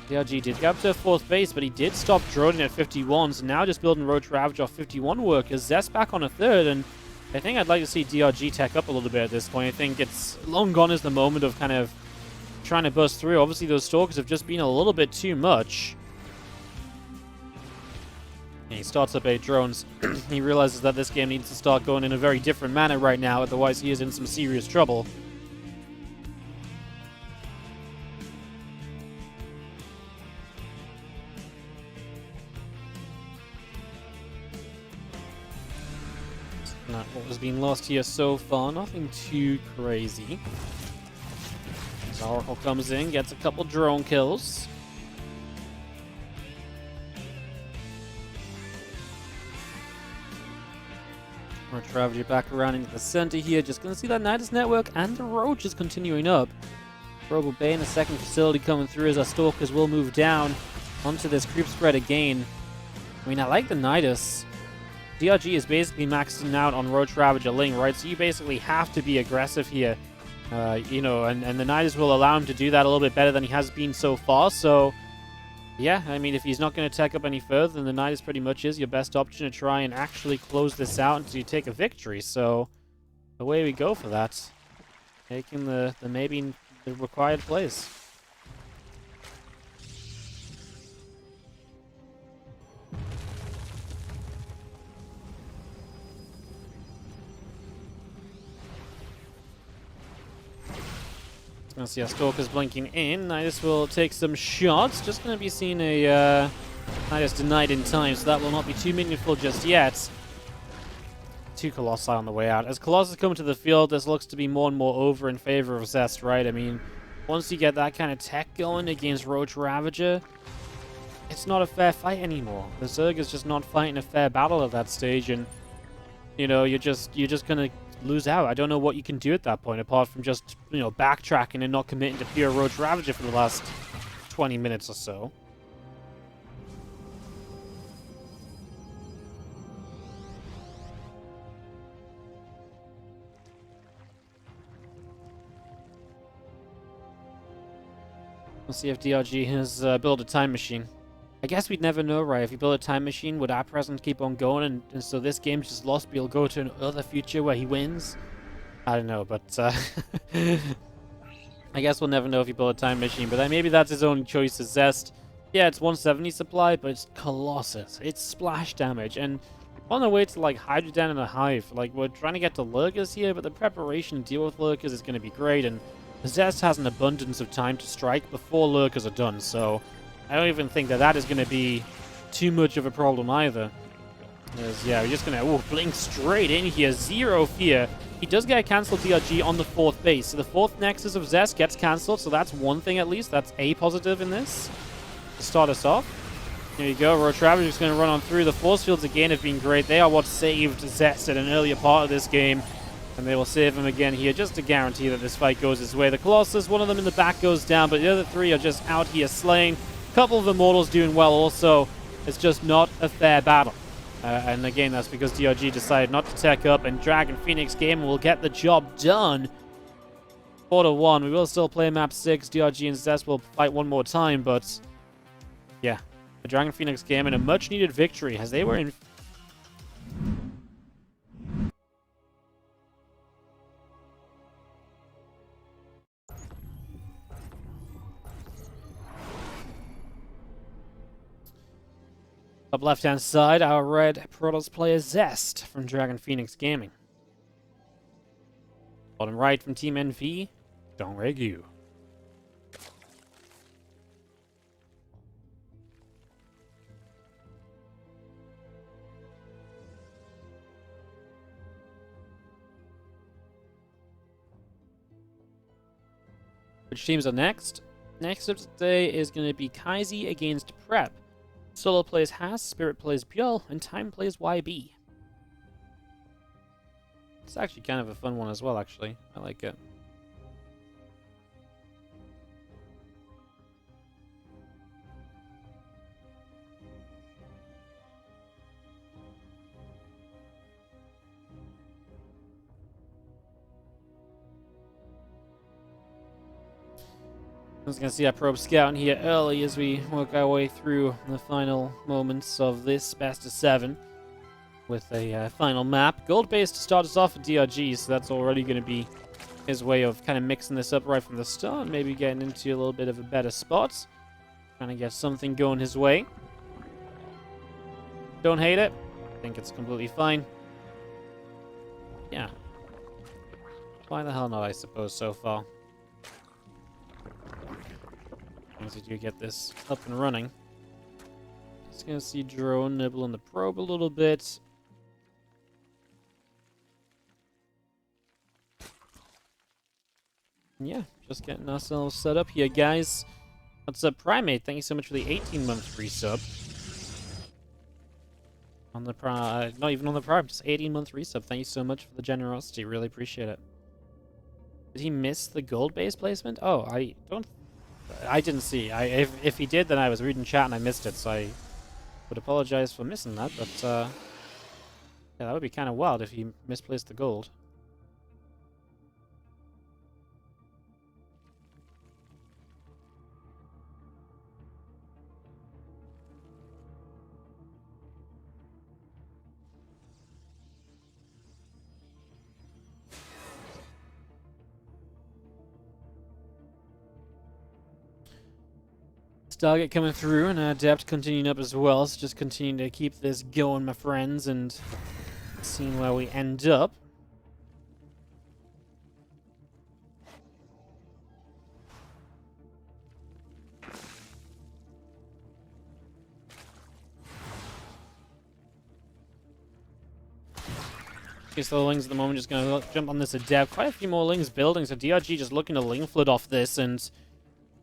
DRG did get up to 4th base, but he did stop droning at 51, so now just building Roach Ravage off 51 workers. Zest back on a 3rd, and I think I'd like to see DRG tech up a little bit at this point. I think it's long gone is the moment of kind of trying to bust through. Obviously, those Stalkers have just been a little bit too much. And he starts up 8 drones. He realizes that this game needs to start going in a very different manner right now, otherwise he is in some serious trouble. Not what was being lost here so far, nothing too crazy. As Oracle comes in, gets a couple drone kills. Roach Ravager back around into the center here. Just gonna see that Nidus network and the Roach is continuing up. Robo Bay in a second facility coming through as our Stalkers will move down onto this creep spread again. I mean, I like the Nidus. DRG is basically maxing out on Roach Ravager Ling, right? So you basically have to be aggressive here. You know, and the Nidus will allow him to do that a little bit better than he has been so far. So, yeah, I mean, if he's not going to tech up any further, then the Nidus pretty much is your best option to try and actually close this out until you take a victory. So, away we go for that. Taking the maybe the required plays. Gonna see our Stalkers blinking in. Nidus will take some shots. Just gonna be seeing a Nidus denied in time, so that will not be too meaningful just yet. 2 Colossi on the way out. As Colossus come to the field, this looks to be more and more over in favor of Zest, right? I mean, once you get that kind of tech going against Roach Ravager, it's not a fair fight anymore. The Zerg is just not fighting a fair battle at that stage, and you know, you're just gonna lose out. I don't know what you can do at that point, apart from just, you know, backtracking and not committing to pure Roach Ravager for the last 20 minutes or so. We'll see if DRG has built a time machine. I guess we'd never know, right? If he built a time machine, would our present keep on going, and so this game's just lost, but he'll go to another future where he wins? I don't know, but I guess we'll never know if he built a time machine, but maybe that's his own choice as Zest. Yeah, it's 170 supply, but it's Colossus. It's splash damage, and on the way to, like, Hydrodan and a Hive. Like, we're trying to get to Lurkers here, but the preparation to deal with Lurkers is going to be great, and Zest has an abundance of time to strike before Lurkers are done, so I don't even think that that is going to be too much of a problem either. Because, yeah, we're just going to blink straight in here. Zero fear. He does get a cancelled DRG on the 4th base. So the 4th Nexus of Zest gets cancelled, so that's one thing at least. That's a positive in this to start us off. Here you go. Roach Ravager is going to run on through. The force fields again have been great. They are what saved Zest at an earlier part of this game. And they will save him again here just to guarantee that this fight goes his way. The Colossus, one of them in the back goes down, but the other 3 are just out here slain. Couple of Immortals doing well also. It's just not a fair battle. And again, that's because DRG decided not to tech up, and Dragon Phoenix Gaming will get the job done. 4-1. We will still play map 6. DRG and Zest will fight one more time, but yeah. The Dragon Phoenix Gaming, a much-needed victory as they were in... Up left-hand side, our red Protoss player Zest from Dragon Phoenix Gaming. Bottom right from Team NV, Dong Regu. Which teams are next? Next up today is going to be Kaizi against Prep. Solo plays Haas, Spirit plays Björl, and Time plays YB. It's actually kind of a fun one as well, actually. I like it. I was going to see our probe scouting here early as we work our way through the final moments of this best of 7 with a final map. Gold base to start us off with DRG, so that's already going to be his way of kind of mixing this up right from the start, maybe getting into a little bit of a better spot. Trying to get something going his way. Don't hate it. I think it's completely fine. Yeah. Why the hell not, I suppose, so far. As we do get this up and running. Just gonna see drone nibbling the probe a little bit. And yeah, just getting ourselves set up here, guys. What's up, Primate? Thank you so much for the 18-month resub. On the not even on the Prime, just 18-month resub. Thank you so much for the generosity. Really appreciate it. Did he miss the gold base placement? Oh, I didn't see. If he did, then I was reading chat and I missed it, so I would apologize for missing that, but yeah, that would be kind of wild if he misplaced the gold. Stargate coming through and Adept continuing up as well, so just continue to keep this going, my friends, and seeing where we end up. Okay, so the Lings at the moment just going to jump on this Adept. Quite a few more Lings building, so DRG just looking to Ling flood off this and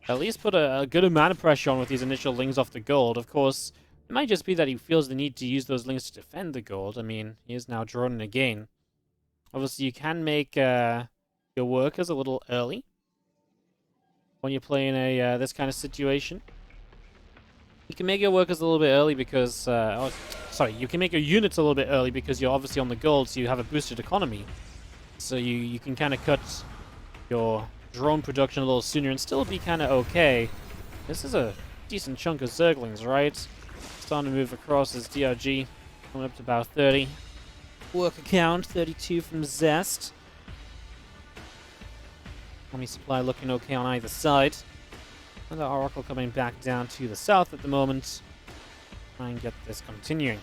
at least put a good amount of pressure on with these initial Lings off the gold. Of course, it might just be that he feels the need to use those Lings to defend the gold. I mean, he is now droning again. Obviously, you can make your workers a little early when you're playing a this kind of situation. You can make your workers a little bit early because... you can make your units a little bit early because you're obviously on the gold, so you have a boosted economy. So you can kind of cut your drone production a little sooner and still be kind of okay. This is a decent chunk of Zerglings, right? Starting to move across as DRG, coming up to about 30. Worker count, 32 from Zest. Army supply looking okay on either side. And the Oracle coming back down to the south at the moment. Try and get this continuing.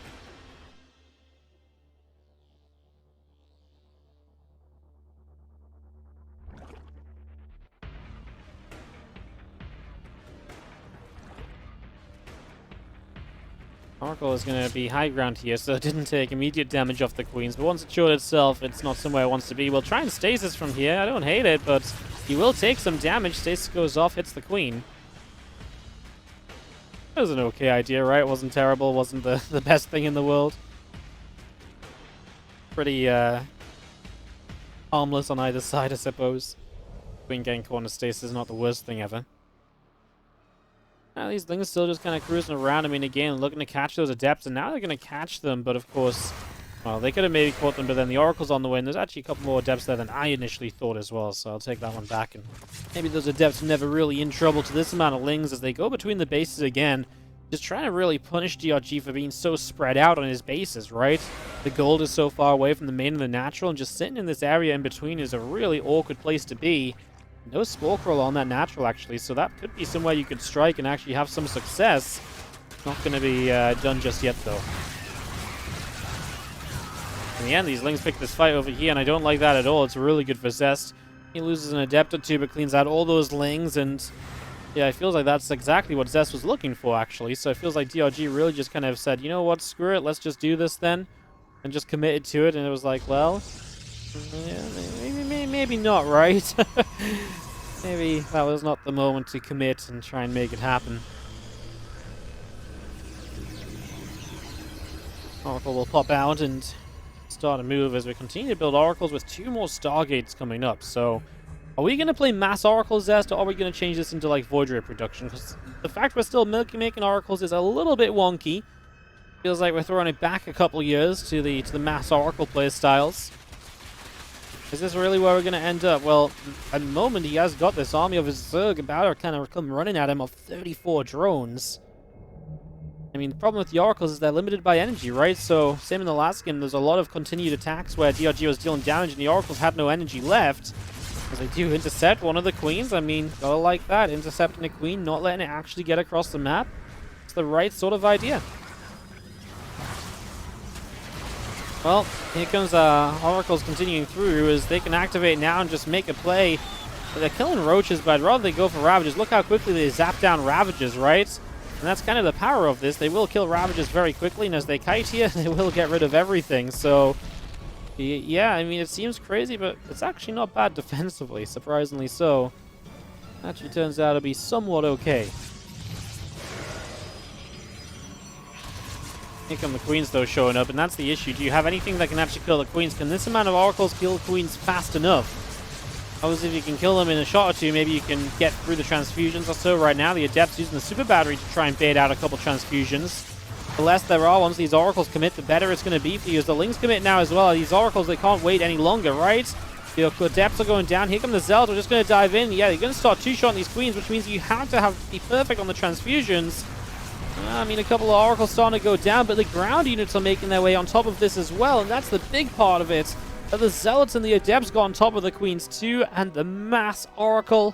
Oracle is going to be high ground here, so it didn't take immediate damage off the Queens, but once it showed itself, it's not somewhere it wants to be. We'll try and stasis from here. I don't hate it, but he will take some damage. Stasis goes off, hits the Queen. That was an okay idea, right? It wasn't terrible, wasn't the best thing in the world. Pretty harmless on either side, I suppose. Queen getting corner stasis is not the worst thing ever. These things still just kind of cruising around. I mean, again, looking to catch those Adepts, and now they're going to catch them, but of course, well, they could have maybe caught them, but then the Oracle's on the win. There's actually a couple more Adepts there than I initially thought as well, so I'll take that one back. And maybe those Adepts are never really in trouble to this amount of Lings as they go between the bases again, just trying to really punish DRG for being so spread out on his bases, right? The gold is so far away from the main and the natural, and just sitting in this area in between is a really awkward place to be. No Spore Crawl on that natural, actually, so that could be somewhere you could strike and actually have some success. Not going to be done just yet, though. In the end, these Lings pick this fight over here, and I don't like that at all. It's really good for Zest. He loses an Adept or two, but cleans out all those Lings, and yeah, it feels like that's exactly what Zest was looking for, actually. So it feels like DRG really just kind of said, you know what, screw it, let's just do this then, and just committed to it, and it was like, well, yeah, maybe not, right? Maybe that was not the moment to commit and try and make it happen. Oracle will pop out and start a move as we continue to build Oracles with 2 more Stargates coming up. So, are we going to play mass Oracle Zest, or are we going to change this into like Void Ray production? Because the fact we're still making Oracles is a little bit wonky. Feels like we're throwing it back a couple years to the mass Oracle play styles. Is this really where we're going to end up? Well, at the moment, he has got this army of his Zerg about to kind of come running at him of 34 drones. I mean, the problem with the Oracles is they're limited by energy, right? So, same in the last game, there's a lot of continued attacks where DRG was dealing damage and the Oracles had no energy left. As they do intercept one of the Queens, I mean, gotta like that. Intercepting a Queen, not letting it actually get across the map. It's the right sort of idea. Well, here comes Oracles continuing through as they can activate now and just make a play. But they're killing Roaches, but I'd rather they go for Ravages. Look how quickly they zap down Ravages, right? And that's kind of the power of this. They will kill Ravages very quickly, and as they kite here, they will get rid of everything. So, yeah, I mean, it seems crazy, but it's actually not bad defensively, surprisingly so. Actually turns out to be somewhat okay. Here come the Queens, though, showing up, and that's the issue. Do you have anything that can actually kill the Queens? Can this amount of Oracles kill Queens fast enough? Obviously, if you can kill them in a shot or two, maybe you can get through the transfusions or so. Right now, the Adept's using the Super Battery to try and bait out a couple transfusions. The less there are, once these Oracles commit, the better it's going to be for you. As the Lings commit now as well, these Oracles, they can't wait any longer, right? The Adepts are going down. Here come the Zealots. We're just going to dive in. Yeah, you're going to start two-shotting these Queens, which means you have to be perfect on the transfusions. I mean, a couple of Oracles starting to go down, but the ground units are making their way on top of this as well, and that's the big part of it. The Zealots and the Adepts got on top of the Queens too, and the mass Oracle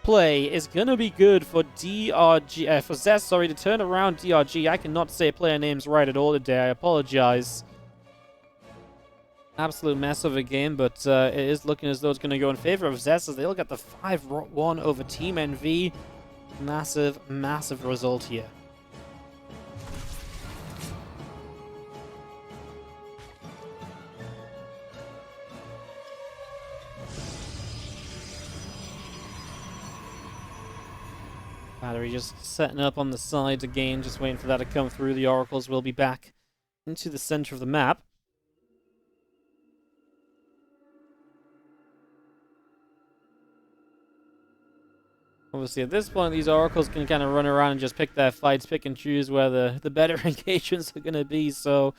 play is going to be good for DRG, for Zest, sorry, to turn around DRG. I cannot say player names right at all today, I apologize. Absolute mess of a game, but it is looking as though it's going to go in favor of Zest as they'll get the 5-1 over Team NV. Massive, massive result here. Battery just setting up on the sides again, just waiting for that to come through. The Oracles will be back into the center of the map. Obviously, at this point, these Oracles can kind of run around and just pick their fights, pick and choose where the better engagements are going to be. So,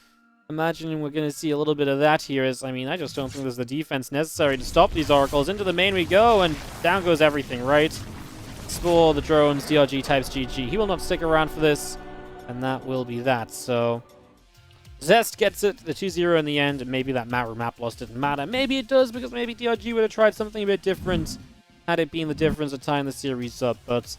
imagining we're going to see a little bit of that here. I mean, I just don't think there's the defense necessary to stop these Oracles. Into the main we go, and down goes everything, right? Spore, the drones, DRG types GG. He will not stick around for this, and that will be that. So, Zest gets it, the 2-0 in the end, and maybe that Maru map loss didn't matter. Maybe it does, because maybe DRG would have tried something a bit different had it been the difference of tying the series up, but